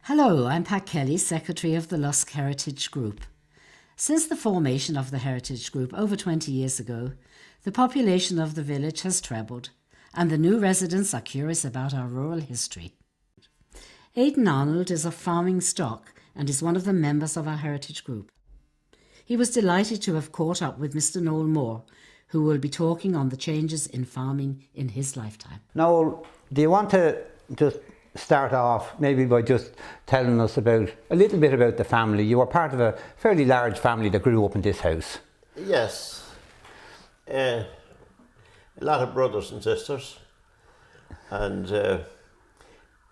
Hello, I'm Pat Kelly, Secretary of the Lusk Heritage Group. Since the formation of the Heritage Group over 20 years ago, the population of the village has trebled, and the new residents are curious about our rural history. Aidan Arnold is of farming stock and is one of the members of our Heritage Group. He was delighted to have caught up with Mr. Noel Moore, who will be talking on the changes in farming in his lifetime. Noel, do you want to just start off maybe by just telling us about a little bit about the family? You were part of a fairly large family that grew up in this house. Yes, a lot of brothers and sisters, and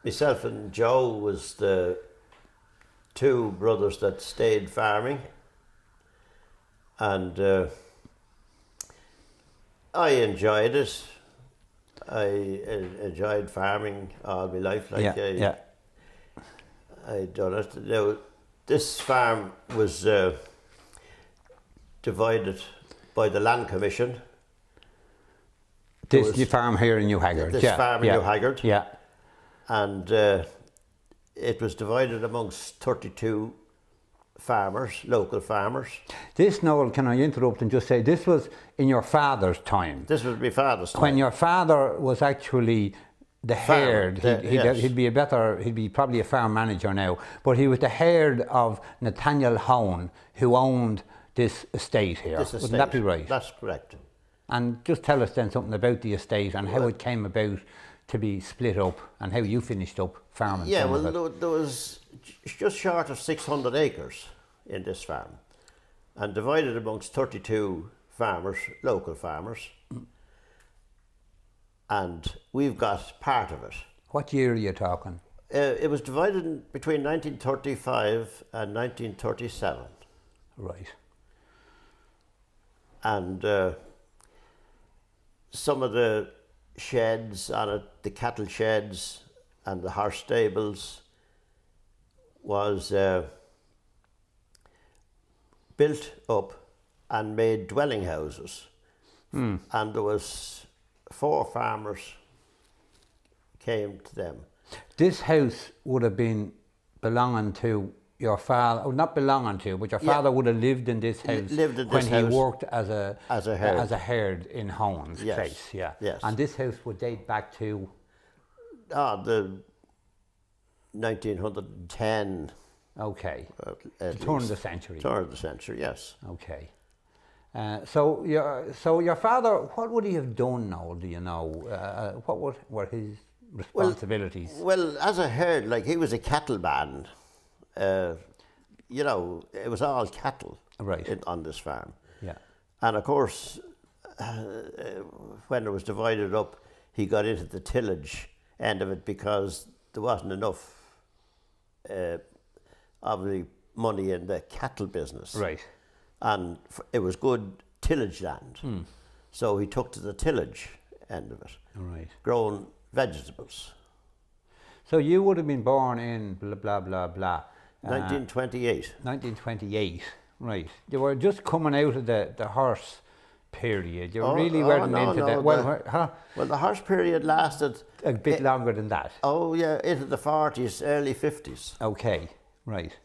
myself and Joe was the two brothers that stayed farming, and I enjoyed it. I enjoyed farming all my life. I'd done it. Now, this farm was divided by the Land Commission. This farm here in New Haggard. This farm in New Haggard. Yeah. And it was divided amongst 32 farmers, local farmers. This, Noel, can I interrupt and just say, this was in your father's time? This was my father's time. When your father was actually the herd, he'd be probably a farm manager now, but he was the herd of Nathaniel Hone, who owned this estate here. Wouldn't that be right? That's correct. And just tell us then something about the estate and how it came about to be split up and how you finished up farming. Yeah, well, there was just short of 600 acres in this farm, and divided amongst 32 farmers, local farmers, and we've got part of it. What year are you talking? It was divided between 1935 and 1937. Right. And some of the sheds on it, the cattle sheds and the horse stables, was built up and made dwelling houses. And there was 4 farmers came to them. This house would have been belonging to your father, or not belonging to, but your father would have lived in this house when he worked as a herd in Hone's place. Yeah. Yes. And this house would date back to the 1910. Okay. The turn of the century. Turn of the century, yes. Okay. So your father, what would he have done, Noel, do you know? What were his responsibilities? Well, as a herd, like, he was a cattle man. You know, it was all cattle on this farm. Yeah. And of course, when it was divided up, he got into the tillage end of it because there wasn't enough of the money in the cattle business. Right. And it was good tillage land. So he took to the tillage end of it. Right. Growing vegetables. So you would have been born in blah, blah, blah, blah. 1928. 1928, right. You were just coming out of the horse period. You really weren't into that. Well, the horse period lasted a bit longer than that. Oh yeah, into the 40s, early 50s. Okay, right.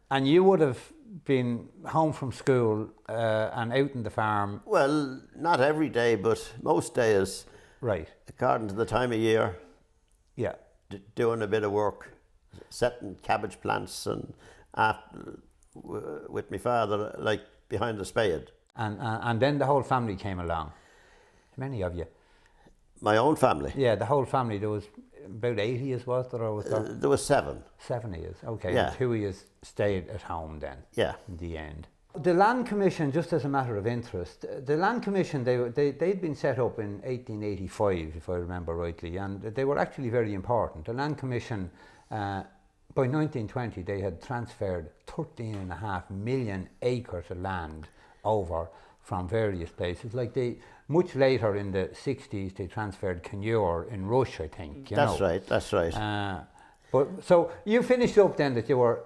And you would have been home from school and out in the farm. Well, not every day, but most days. Right. According to the time of year. Yeah. Doing a bit of work, setting cabbage plants, and with my father, like behind the spade. And then the whole family came along. How many of you? My own family? Yeah, the whole family. There was about 80 years, was there? Or was there? There was 7. 7 years, okay. Yeah. And 2 years stayed at home then. Yeah. In the end. The Land Commission, just as a matter of interest, the Land Commission, they'd been set up in 1885, if I remember rightly, and they were actually very important. The Land Commission, by 1920, they had transferred 13.5 million acres of land over from various places. Like much later in the 60s, they transferred Canure in Rush, I think. That's right. But so you finished up then that you were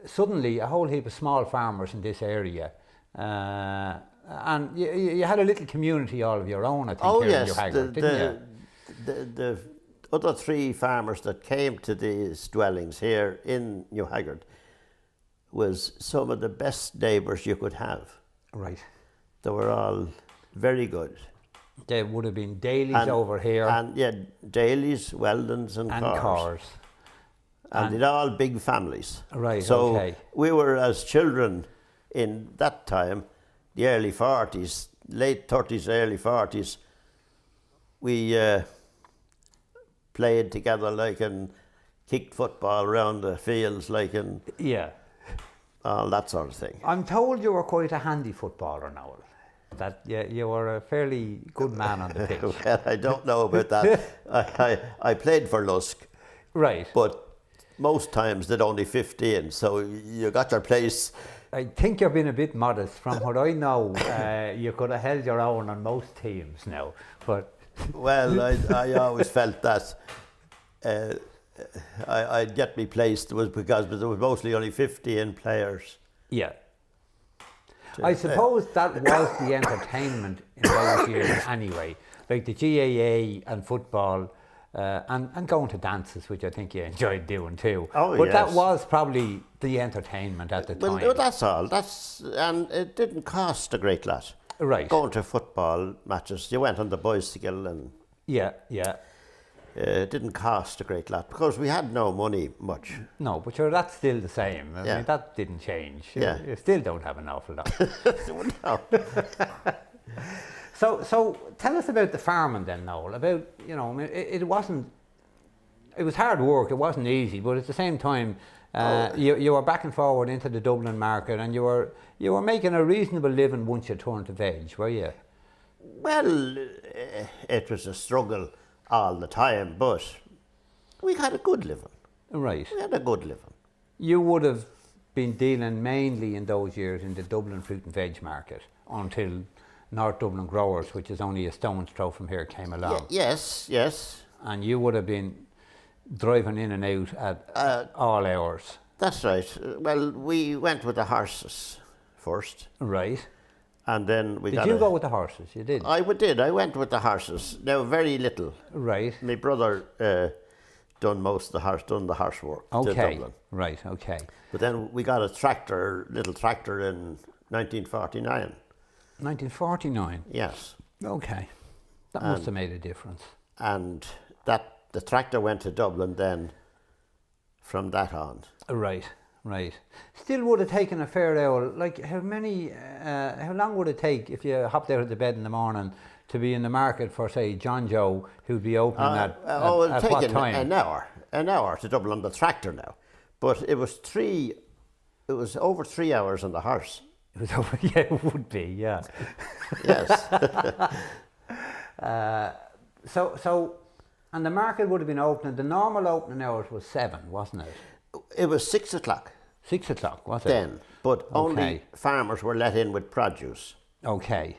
suddenly a whole heap of small farmers in this area, and you had a little community all of your own, I think, here in New Haggard, didn't you? other three farmers that came to these dwellings here in New Haggard was some of the best neighbours you could have. Right. They were all very good. There would have been Daly's over here. And yeah, Daly's, Weldon's and Carrs. And they'd all big families. Right, so okay. we were, as children in that time, the early 40s, late 30s, early 40s, we played together like and kicked football around the fields like and all that sort of thing. I'm told you were quite a handy footballer, Noel. That you were a fairly good man on the pitch. Well, I don't know about that. I played for Lusk. Right. But most times they'd only 15, so you got your place. I think you're being a bit modest. From what I know, you could have held your own on most teams now. But well, I always felt that I'd get me placed was because there was mostly only 15 players. Yeah. I suppose that was the entertainment in those years anyway. Like the GAA and football and going to dances, which I think you enjoyed doing too. Oh, but yes. that was probably the entertainment at the time. Well, that's all. And it didn't cost a great lot. Right. Going to football matches, you went on the bicycle and Yeah. it didn't cost a great lot because we had no money much. No, but sure, that's still the same. I mean, that didn't change. Yeah. You still don't have an awful lot. No. So tell us about the farming then, Noel. About, I mean, it wasn't, it was hard work, it wasn't easy, but at the same time, you were back and forward into the Dublin market and you were making a reasonable living once you turned to veg, were you? Well, it was a struggle all the time, but we had a good living. Right. We had a good living. You would have been dealing mainly in those years in the Dublin fruit and veg market until North Dublin Growers, which is only a stone's throw from here, came along. Yes. And you would have been driving in and out at all hours. That's right. Well, we went with the horses first. Right. And then we Did you go with the horses? You did? I went with the horses. Now, very little. Right. My brother done the horse work to Dublin. Right, okay. But then we got a little tractor in 1949. 1949? Yes. Okay. That must have made a difference. And the tractor went to Dublin then from that on. Right. Still would have taken a fair hour. Like how long would it take if you hopped out of the bed in the morning to be in the market for, say, John Joe, who'd be opening at what time? An hour to Dublin on the tractor now. But it was over 3 hours on the horse. It was over, yeah, it would be, yeah. Yes. So, and the market would have been opening, the normal opening hours was 7, wasn't it? It was 6 o'clock. 6 o'clock, was it? Then, but only farmers were let in with produce. Okay.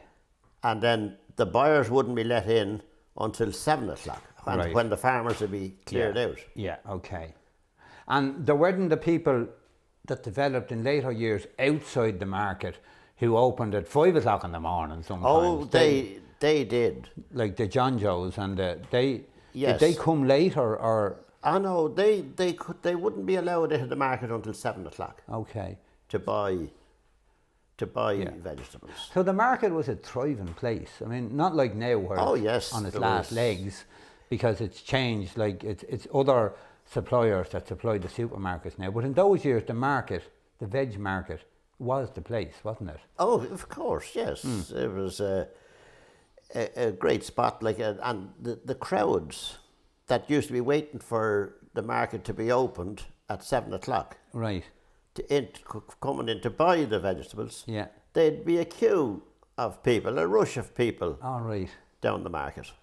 And then the buyers wouldn't be let in until 7 o'clock, when the farmers would be cleared out. Yeah, okay. And there weren't the people that developed in later years outside the market who opened at 5 o'clock in the morning sometimes. Oh, they did. Like the John Joes and did Yes. they come later or? Oh no, they wouldn't be allowed into the market until 7 o'clock. Okay. To buy vegetables. So the market was a thriving place. I mean, not like now where it's on its last legs, because it's changed. Like it's other suppliers that supply the supermarkets now. But in those years, the veg market was the place, wasn't it? Oh, of course, yes. It was a great spot, and the crowds that used to be waiting for the market to be opened at 7 o'clock. Right. Coming in to buy the vegetables. Yeah. There'd be a queue of people, a rush of people. All right. Down the market.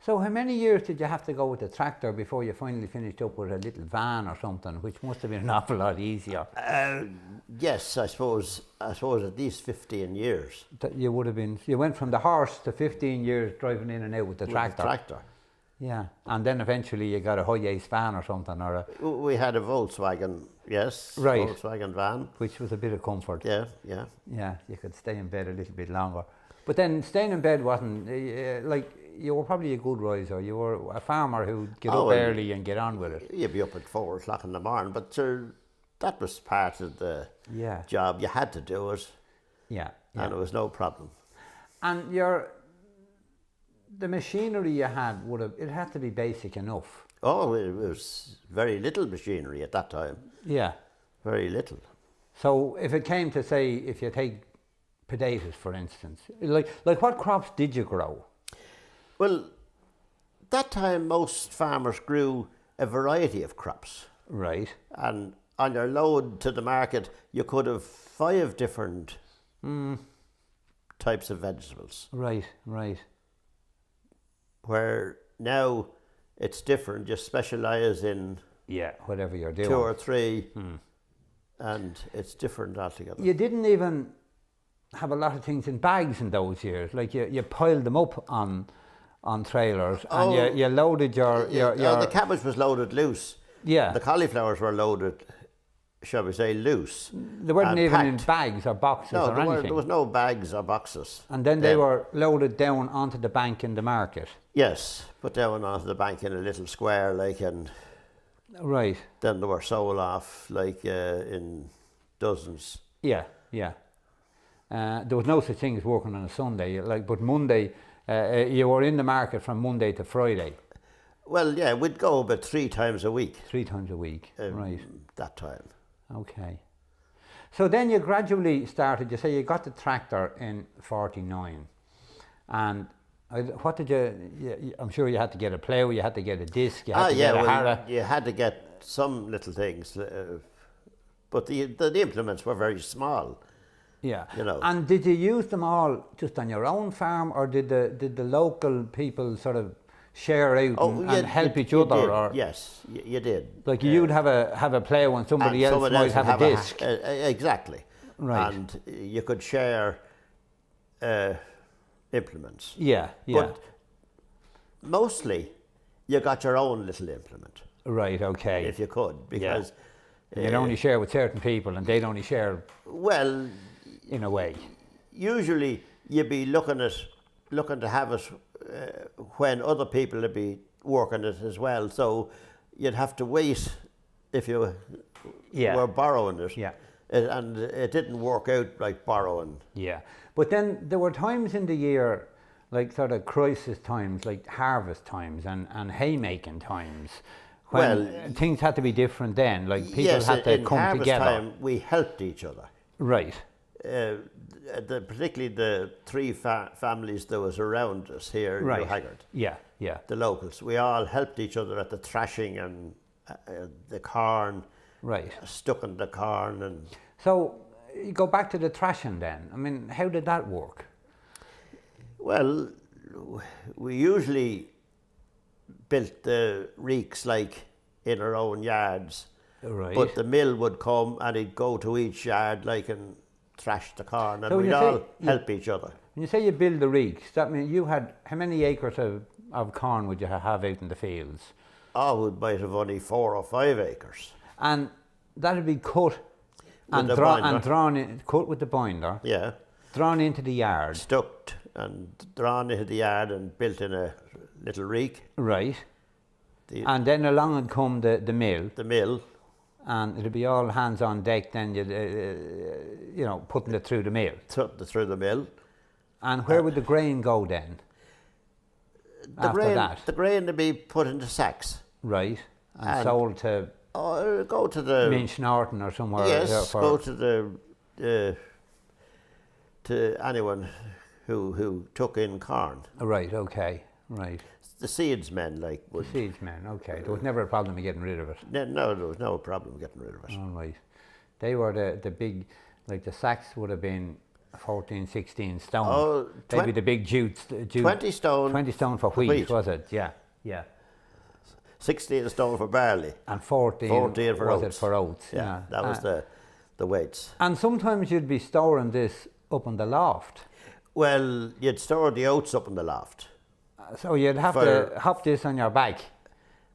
So how many years did you have to go with the tractor before you finally finished up with a little van or something, which must have been an awful lot easier? Yes, I suppose at least 15 years. You would have been. You went from the horse to 15 years driving in and out with the tractor. Yeah, and then eventually you got a high-ace van or something, or we had a Volkswagen, yes, right, Volkswagen van, which was a bit of comfort. Yeah. Yeah, you could stay in bed a little bit longer, but then staying in bed wasn't like you were probably a good riser. You were a farmer who'd get Oh, up well, early and get on with it. You'd be up at 4 o'clock in the morning, but that was part of the Yeah. job. You had to do it, Yeah. and it was no problem. And the machinery you had it had to be basic enough. Oh, it was very little machinery at that time. Yeah. Very little. So if it came to, say, if you take potatoes, for instance, like what crops did you grow? Well, that time most farmers grew a variety of crops. Right. And on your load to the market, you could have 5 different types of vegetables. Right. Where now it's different. You specialise in Yeah, whatever you're doing. 2 or 3, and it's different altogether. You didn't even have a lot of things in bags in those years. Like you piled them up on trailers, and you loaded your the cabbage was loaded loose. Yeah. The cauliflowers were loaded, shall we say, loose. They weren't and even in packed. bags or boxes No, or anything. there was no bags or boxes. And then they were loaded down onto the bank in the market. Yes, put down onto the bank in a little square, and Right. then they were sold off in dozens. Yeah. There was no such thing as working on a Sunday. But Monday, you were in the market from Monday to Friday. Well, yeah, we'd go about 3 times a week. 3 times a week. Right. That time. Okay. So then you gradually started. You say you got the tractor in '49, and what did you? I'm sure you had to get a plough. You had to get a disc. You had to get a harrow. You had to get some little things, but the implements were very small. Yeah. You know. And did you use them all just on your own farm, or did the local people sort of share out and help each other? Did. Or yes, you did. like you'd have a plough and somebody else might have a disc. Exactly. Right. And you could share implements. Yeah. But mostly, you got your own little implement. Right. Okay. If you could, because you'd only share with certain people, and they'd only share well, in a way. usually you'd be looking to have it when other people would be working it as well. So you'd have to wait if you were borrowing it. Yeah. And it didn't work out like borrowing. Yeah. But then there were times in the year, like sort of crisis times, like harvest times and haymaking times, when things had to be different then. Like people had to come harvest together. time, we helped each other. Right. Particularly the 3 families that was around us here in New Haggard. Yeah. The locals. We all helped each other at the thrashing and the corn. Right. Stuck in the corn. And So you go back to the thrashing then. I mean, how did that work? well, we usually built the reeks like in our own yards. Right. But the mill would come and he'd go to each yard and thrash the corn, and So when we'd you all say help each other. When you say you build the reeks, that means you had, how many acres of corn would you have out in the fields? Oh, we might have only 4 or 5 acres. And that'd be cut and the drawn in, cut with the binder, Yeah. drawn into the yard. Stuck and drawn into the yard and built in a little reek. Right. The And then along would come the mill, mill. and it'd be all hands on deck. Then you'd, putting it through the mill. Through the mill. And where would the grain go then? The grain to be put into sacks. Right. And sold to Go to the Minch Norton or somewhere. Yes, go to to anyone who took in corn. Right. Okay. Right. The seedsmen would. Seedsmen. Okay. There was never a problem of getting rid of it. No, there was no problem getting rid of it. All right. They were the big, like the sacks would have been 14, 16 stone. Oh, they'd be the big jutes. 20 stone. 20 stone for wheat, was it? Yeah. 16 stone for barley. And 14 for was oats. it for oats? Yeah, that was the weights. And sometimes you'd be storing this up in the loft. Well, you'd store the oats up in the loft. So you'd have to hop this on your back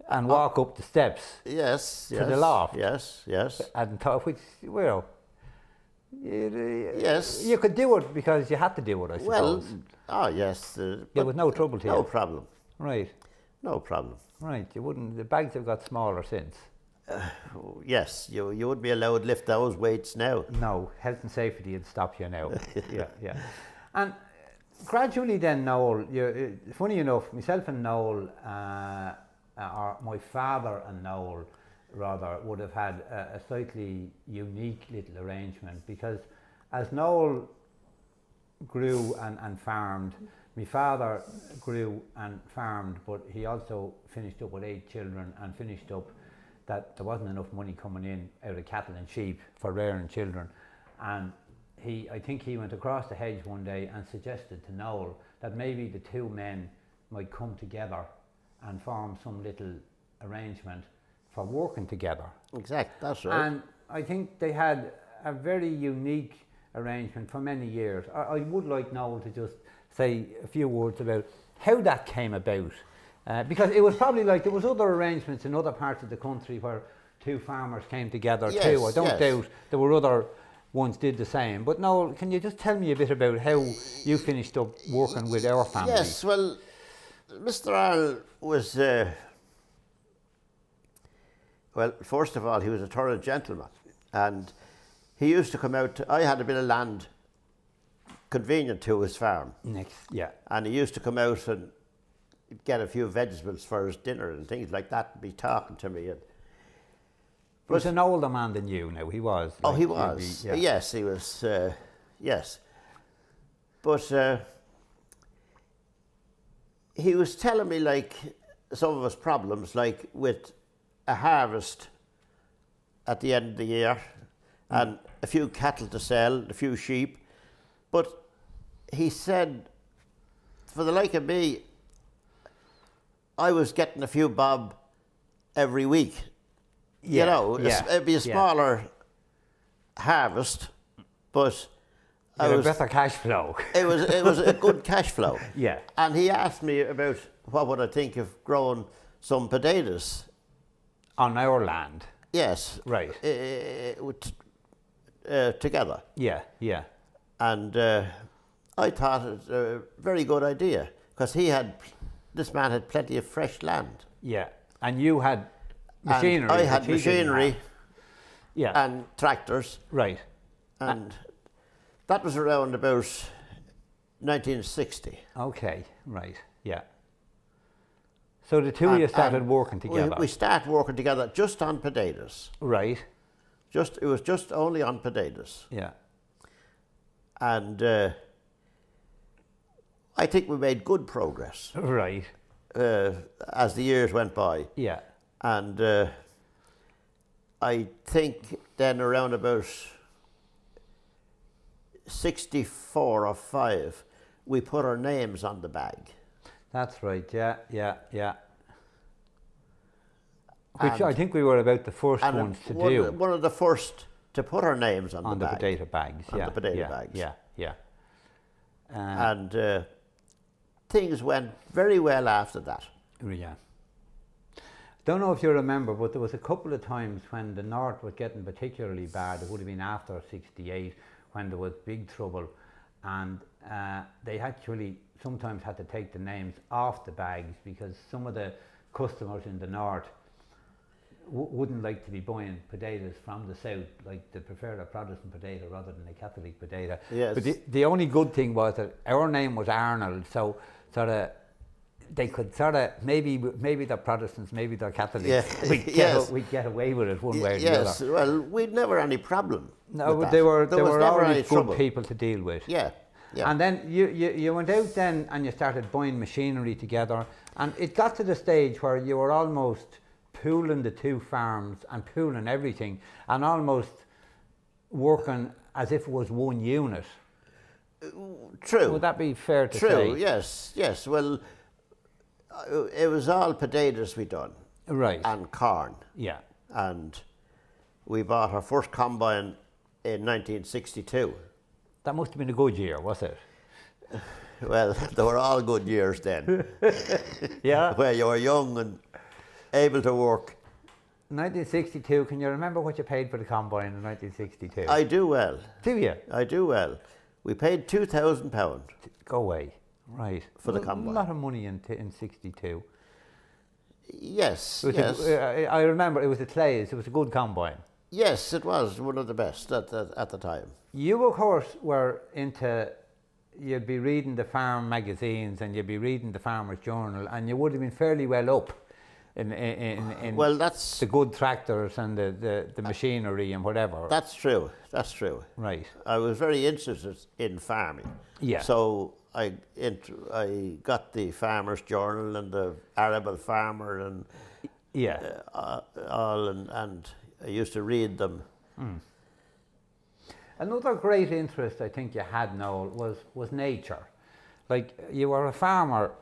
and walk up the steps. Yes. To the loft. Yes. And which, Yes. You could do it because you had to do it, I suppose. Well, yes. There was no trouble to you. No problem. Right. No problem. Right. You wouldn't. The bags have got smaller since. Yes, you wouldn't be allowed to lift those weights now. No, health and safety would stop you now. Yeah. And gradually then, Noel, funny enough, myself and Noel, or my father and Noel, rather, would have had a slightly unique little arrangement, because as Noel grew and farmed, my father grew and farmed, but he also finished up with 8 children and finished up that there wasn't enough money coming in out of cattle and sheep for rearing children. And I think he went across the hedge one day and suggested to Noel that maybe the two men might come together and form some little arrangement for working together. Exactly, that's right. And I think they had a very unique arrangement for many years. I would like Noel to just say a few words about how that came about. Because it was probably like there was other arrangements in other parts of the country where two farmers came together too. I don't doubt there were other ones did the same. But Noel, can you just tell me a bit about how you finished up working with our family? Yes, well, Mr. Arnold was, well, first of all, he was a thorough gentleman. And he used to come out, I had a bit of land convenient to his farm. Yeah. And he used to come out and get a few vegetables for his dinner and things like that, and be talking to me. And he was an older man than you now, he was. Oh, like, he was. Yes, he was, yes. But he was telling me, like, some of his problems, like with a harvest at the end of the year and a few cattle to sell, a few sheep. But he said, for the like of me, I was getting a few bob every week. You know, it'd be a smaller harvest, but I was a better cash flow. it was a good cash flow. Yeah. And he asked me about what would I think of growing some potatoes on our land. Yes. Right. Together. Yeah. And I thought it was a very good idea, because this man had plenty of fresh land. Yeah. And you had machinery. And I had machinery. Yeah. And tractors. Right. And that was around about 1960. Okay, right, yeah. So the two of you started working together? We started working together just on potatoes. Right. It was just only on potatoes. Yeah. And I think we made good progress. Right. As the years went by. Yeah. And I think then around about 64 or 5, we put our names on the bag. That's right, yeah. Which I think we were about the first ones to do. One of the first to put our names on the bag. Potato bags, on the potato bags. Yeah. And things went very well after that. Yeah. Don't know if you remember, but there was a couple of times when the North was getting particularly bad. It would have been after 68 when there was big trouble, and they actually sometimes had to take the names off the bags because some of the customers in the North wouldn't like to be buying potatoes from the South. Like, they prefer a Protestant potato rather than a Catholic potato. Yes. But the only good thing was that our name was Arnold, so sort of they could sort of maybe they're Protestants, maybe they're Catholics. Yeah. We'd get away with it one way or the Yes, other. well, we'd never any problem. No, with but they were never always any good trouble. people to deal with. Yeah. And then you went out then and you started buying machinery together, and it got to the stage where you were almost pooling the two farms and pooling everything and almost working as if it was one unit. True. Would that be fair to say? True, yes. Well, it was all potatoes we done. Right. And corn. Yeah. And we bought our first combine in 1962. That must have been a good year, was it? Well, they were all good years then. Yeah. Where you were young and able to work. 1962, can you remember what you paid for the combine in 1962? I do well. Do you? I do well. We paid £2,000 Go away. Right. for the combine. A lot of money in 62. Yes, It was yes. I remember it was a Clays, it was a good combine. Yes, it was one of the best at the time. You, of course, were into, you'd be reading the farm magazines and you'd be reading the Farmer's Journal, and you would have been fairly well up in Well, that's the good tractors and the machinery and whatever. that's true. That's true. Right. I was very interested in farming. Yeah. So I got the Farmer's Journal and the Arable Farmer and Yeah. all, and I used to read them. Another great interest I think you had, Noel, was nature. Like, you were a farmer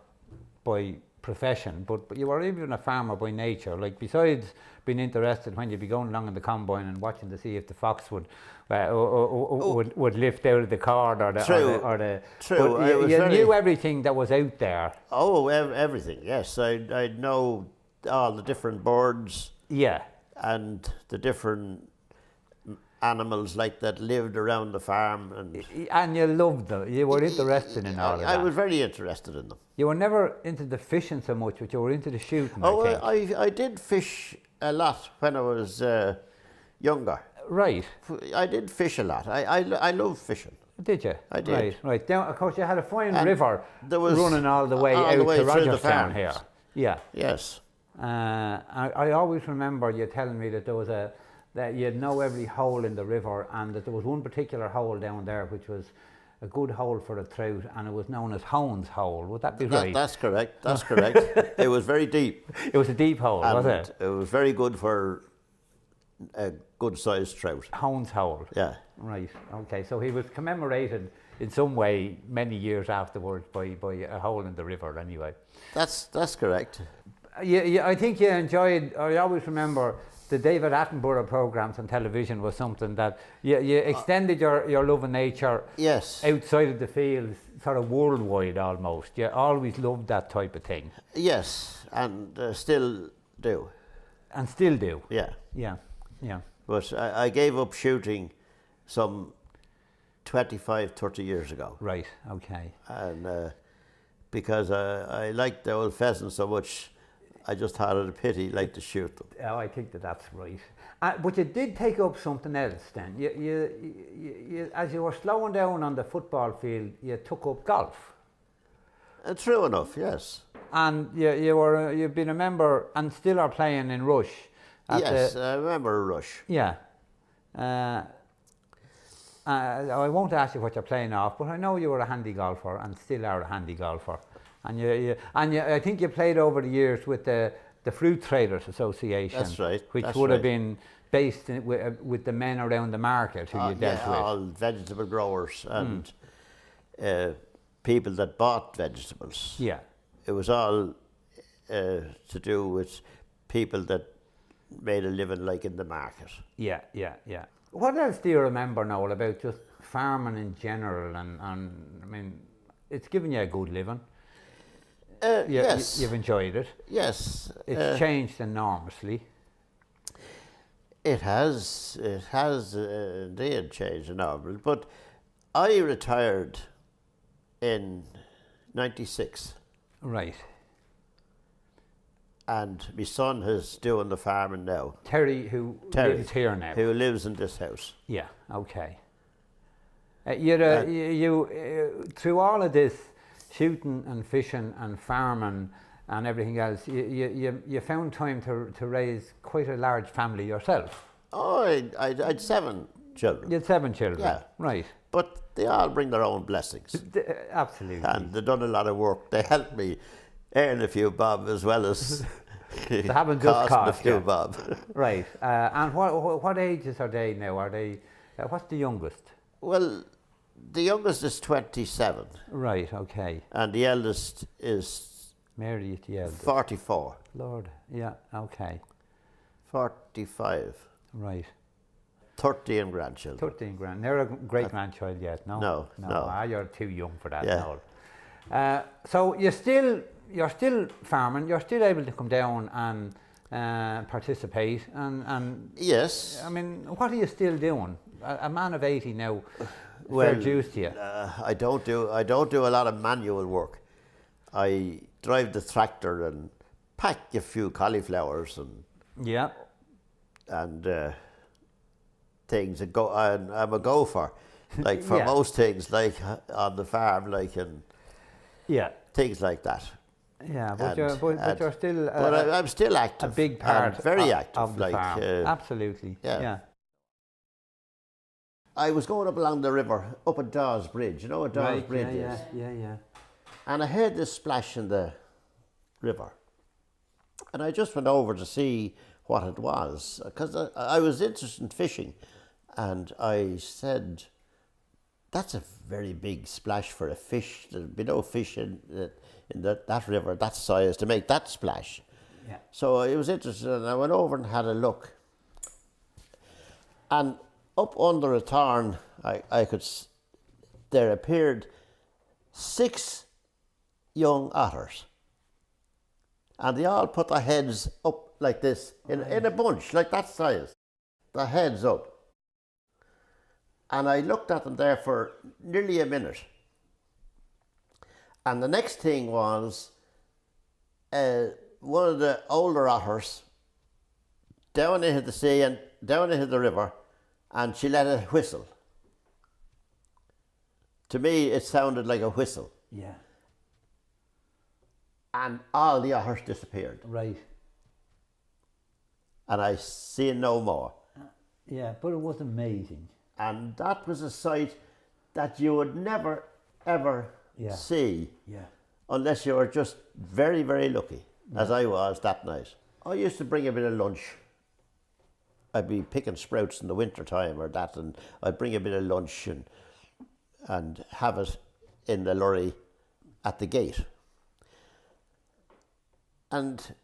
by profession, but you were even a farmer by nature. Like, besides being interested when you'd be going along in the combine and watching to see if the fox would lift out of the cord or the... True. Or the True. But you knew everything that was out there. Oh, everything, yes. I know all the different birds Yeah. and the different animals like that lived around the farm, And you loved them. You were interested in all of I that. was very interested in them. You were never into the fishing so much, but you were into the shooting, Oh, I think. I did fish a lot when I was younger. Right. I did fish a lot. I love fishing. Did you? I did. Right, right. Down, of course, you had a fine And river there was running all the way all out the way to through the Rogerstown farms. here. Yeah. Yes. I always remember you telling me that there was that you'd know every hole in the river, and that there was one particular hole down there which was a good hole for a trout, and it was known as Hone's Hole. Would that be right? That's correct. That's correct. It was very deep. It was a deep hole, was And it? it was very good for a good-sized trout. Hone's Hole. Yeah. Right. Okay. So he was commemorated in some way many years afterwards by a hole in the river. Anyway. That's correct. I think you enjoyed. I always remember the David Attenborough programs on television was something that you extended your love of nature. Yes. Outside of the fields, sort of worldwide almost. You always loved that type of thing. Yes, and still do. And still do. Yeah. Yeah. Yeah. But I gave up shooting some 25, 30 years ago. Right. Okay. And because I liked the old pheasants so much, I just thought it a pity like to shoot them. Oh, I think that's right. But you did take up something else then. You, as you were slowing down on the football field, you took up golf. True enough, yes. And you've been a member and still are playing in Rush. Yes, I remember Rush. Yeah. I won't ask you what you're playing off, but I know you were a handy golfer and still are a handy golfer. And I think you played over the years with the Fruit Traders Association. That's right. Which would have been based with the men around the market who you dealt with. All vegetable growers and people that bought vegetables. Yeah. It was all to do with people that made a living like in the market. Yeah. What else do you remember, Noel, about just farming in general? And I mean, it's given you a good living. Yes. You've enjoyed it. Yes. It's changed enormously. It has indeed changed enormously. But I retired in '96. Right. And my son is doing the farming now. Terry, who lives here now. Who lives in this house. Yeah, okay. You through all of this shooting and fishing and farming and everything else, you found time to raise quite a large family yourself. Oh, I'd 7 children. You had 7 children? Yeah. Right. But they all bring their own blessings. Absolutely. And they've done a lot of work. They helped me earn a few bob as well as they haven't just cost a few bob. Right. And what ages are they now? Are they? What's the youngest? Well, the youngest is 27. Right. Okay. And the eldest is Mary is the eldest. 44. Lord. Yeah. Okay. 45. Right. 13 grandchildren. 13 grand. They're a great grandchild yet, no? No. You're too young for that, Yeah. no. So you're still farming. You're still able to come down and participate, and Yes. I mean, what are you still doing? A man of 80 now, Well, fair dues to you. I don't do a lot of manual work. I drive the tractor and pack a few cauliflowers Yeah. and things. I'm a gopher, like for Yeah. most things, like on the farm, like and Yeah. things like that. Yeah, but And- you're still But I'm still a active. big part and very of, active. of the like farm. Absolutely. yeah. I was going up along the river, up at Dawes Bridge. You know what Dawes Right. Bridge Yeah. is? Yeah. And I heard this splash in the river. And I just went over to see what it was, because I was interested in fishing. And I said, that's a very big splash for a fish. There'd be no fish in that river that size to make that splash. Yeah. So I was interested, and I went over and had a look. And up under a tarn, I could, there appeared 6 young otters. And they all put their heads up like this, in a bunch, like that size. Their heads up. And I looked at them there for nearly a minute. And the next thing was one of the older otters down into the sea and down into the river, and she let it whistle. To me, it sounded like a whistle. Yeah. And all the otters disappeared. Right. And I seen no more. Yeah, but it was amazing. And that was a sight that you would never, ever Yeah. see Yeah. unless you were just very, very lucky, as I was that night. I used to bring a bit of lunch. I'd be picking sprouts in the winter time or that, and I'd bring a bit of lunch and have it in the lorry at the gate. And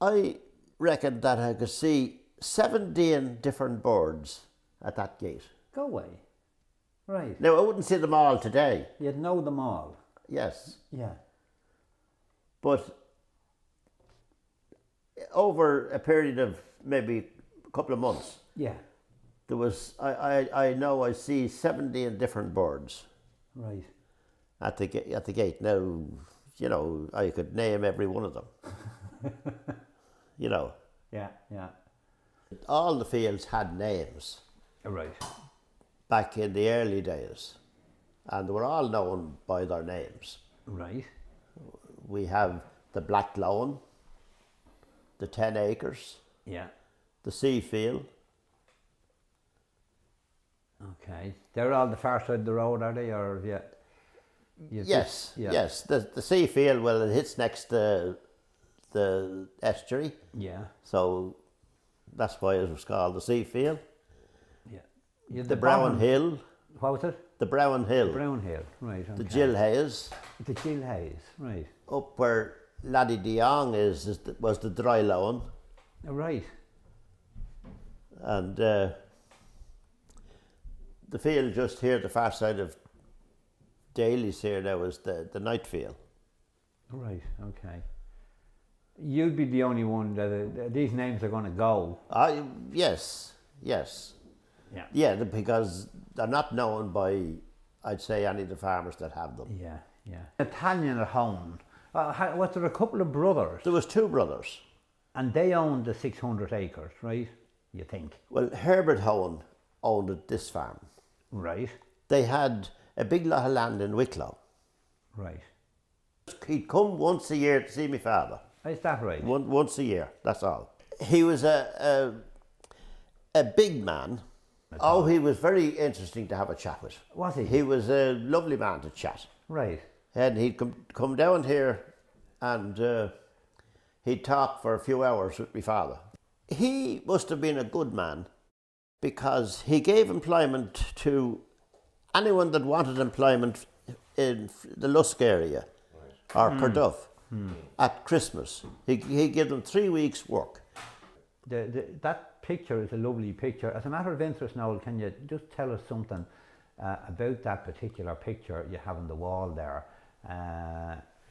I reckoned that I could see 17 different birds at that gate. Go away. Right. Now, I wouldn't see them all today, You'd know them all. yes, Yeah. but over a period of maybe a couple of months, Yeah. there was, I know I see 17 different birds Right. at the gate. Now, you know, I could name every one of them. You know, Yeah. Yeah. all the fields had names Right. back in the early days, and they were all known by their names. Right. We have the Black Lawn, the 10 Acres, Yeah. the Seafield. Okay. They're all the far side of the road, are they? Or yeah. Yes, yeah. yes. The Seafield, well, it hits next to the estuary, Yeah. so that's why it was called the Seafield. Yeah. The Brown bottom- Hill, What was it? the Brown Hill, Brown Hill. Right. Okay. the Gill Hayes, The Gill Hayes. Right. up where Laddie DeYoung was the Dry Lawn, Right. and the field just here, the far side of Daly's here, there was the Night Field. Right. Okay. You'd be the only one that these names are going to go. Yes. Yeah. Yeah, because they're not known by, I'd say, any of the farmers that have them. Yeah. Yeah. Italian at home. Was there a couple of brothers? There was 2 brothers. And they owned the 600 acres, right? You think? Well, Herbert Howen owned this farm. Right. They had a big lot of land in Wicklow. Right. He'd come once a year to see my father. Is that right? Once a year, that's all. He was a big man. Oh, he was very interesting to have a chat with. Was he? He was a lovely man to chat. Right. And he'd come down here and he'd talk for a few hours with my father. He must have been a good man because he gave employment to anyone that wanted employment in the Lusk area or Carduff at Christmas. He gave them 3 weeks' work. That picture is a lovely picture. As a matter of interest, Noel, can you just tell us something about that particular picture you have on the wall there?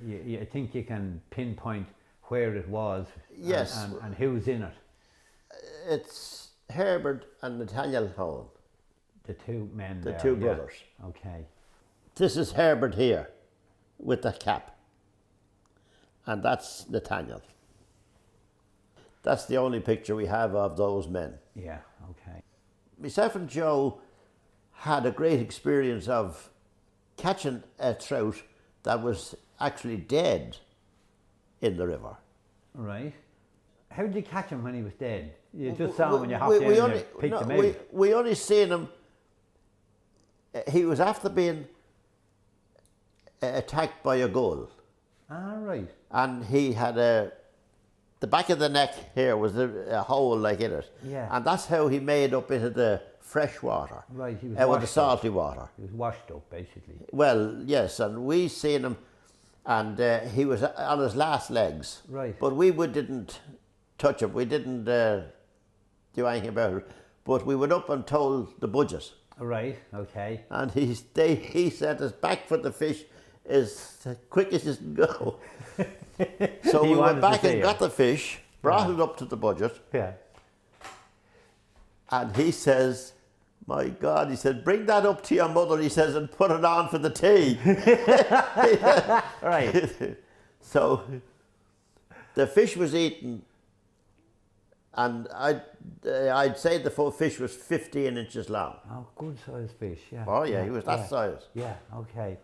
You think you can pinpoint where it was, Yes. and who's in it. It's Herbert and Nathaniel Hone, The two men the there, two yeah. brothers. Okay. This is Herbert here with the cap. And that's Nathaniel. That's the only picture we have of those men. Yeah, okay. Myself and Joe had a great experience of catching a trout that was actually dead in the river. Right. How did you catch him when he was dead? You just saw him when you hopped in and you picked him out? We only seen him, he was after being attacked by a gull. Ah, right. And he had the back of the neck here was a hole like in it. Yeah. And that's how he made up into the fresh water. Right, he was with the washed salty up. water. He was washed up, basically. Well, yes, and we seen him, and he was on his last legs. Right. But we didn't touch him. We didn't do anything about it. But we went up and told the budget. Right, okay. And he said his back for the fish is the quickest he can go. So we went back and got the fish, brought it up to the budget. Yeah. And he says, my God, he said, bring that up to your mother, he says, and put it on for the tea. Right. So the fish was eaten, and I'd say the full fish was 15 inches long. Oh, good sized fish, yeah. Oh yeah, he was that size. Yeah, okay.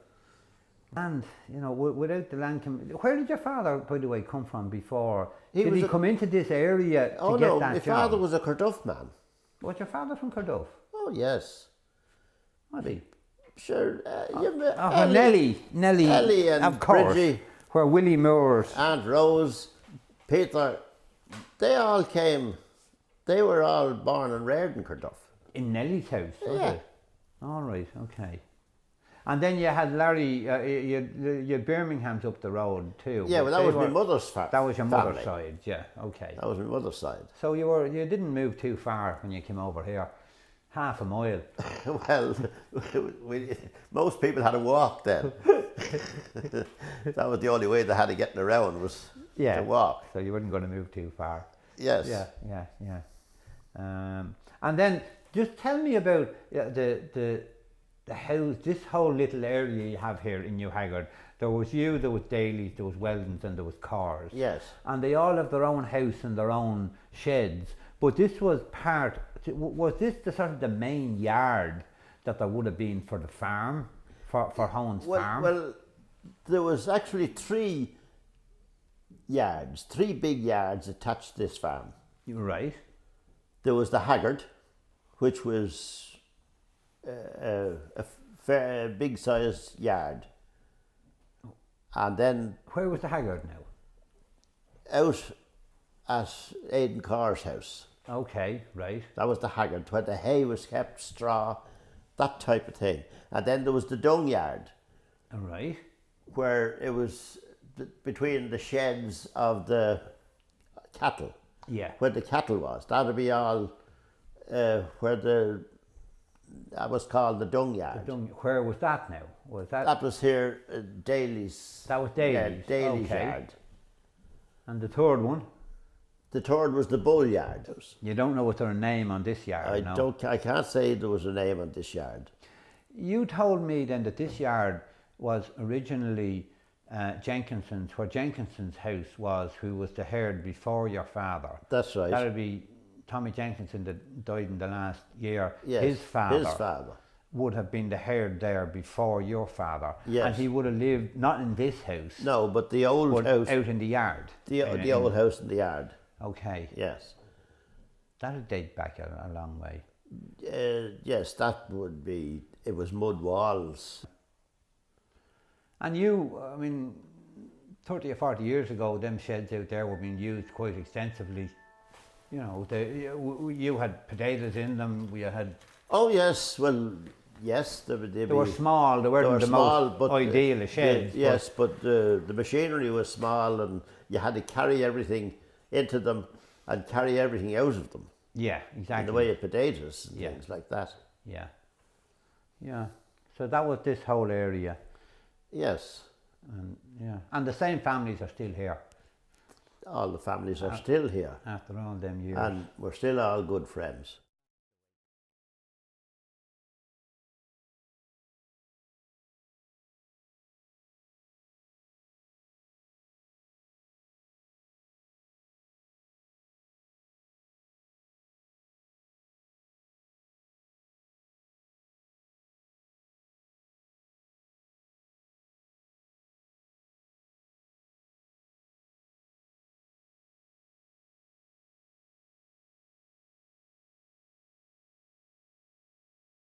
And, you know, without the land... Where did your father, by the way, come from before? Did he come into this area to get that job? Oh no, my father was a Carduff man. Was your father from Carduff? Oh yes. Was he? Sure. Nellie and of course, Bridgie, where Willie Moore's... Aunt Rose, Peter, they all came, they were all born and reared in Carduff. In Nellie's house, was Yeah. it? All right, okay. And then you had Larry, you had Birmingham's up the road too. Yeah, well that was my mother's family. That was your mother's side, yeah, okay. That was my mother's side. So you didn't move too far when you came over here, half a mile. Well, most people had to walk then. That was the only way they had of getting around was to walk. So you weren't going to move too far. Yes. Yeah. And then just tell me about the house, this whole little area you have here in New Haggard. There was you, there was Daly's, there was Weldon's, and there was Carr's. Yes. And they all have their own house and their own sheds. But this was this the sort of the main yard that there would have been for the farm, for Hone's farm? Well, there was actually three big yards attached to this farm. You're right. There was the Haggard, which was a big sized yard. And then Where was the Haggard now? out at Aidan Carr's house. Okay, right. That was the Haggard, where the hay was kept, straw, that type of thing. And then there was the dung yard, All right. where it was between the sheds of the cattle. Yeah. Where the cattle was. That'd be all that was called the dung yard. Where was that now? Was that? That was here, Daly's. That was Daly's. Yeah, Daly's Okay. yard. And the third one? The third was the bull yard. You don't know what their name on this yard? I can't say there was a name on this yard. You told me then that this yard was originally Jenkinson's, where Jenkinson's house was, who was the herd before your father. That's right. That would be Tommy Jenkinson that died in the last year. Yes, his father would have been the herd there before your father. Yes. And he would have lived not in this house. No, but the old house. Out in the yard. The old house in the yard. Okay. Yes. That would date back a long way. Yes, that would be. It was mud walls. And you, I mean, 30 or 40 years ago, them sheds out there were being used quite extensively. You know, you had potatoes in them, we had... Oh yes, well, yes. They were small, they weren't the most ideal of sheds. Yes, but the machinery was small and you had to carry everything into them and carry everything out of them. Yeah, exactly. In the way of potatoes and things like that. Yeah. Yeah. So that was this whole area. Yes. And the same families are still here. all the families are still here, After all them years. and we're still all good friends.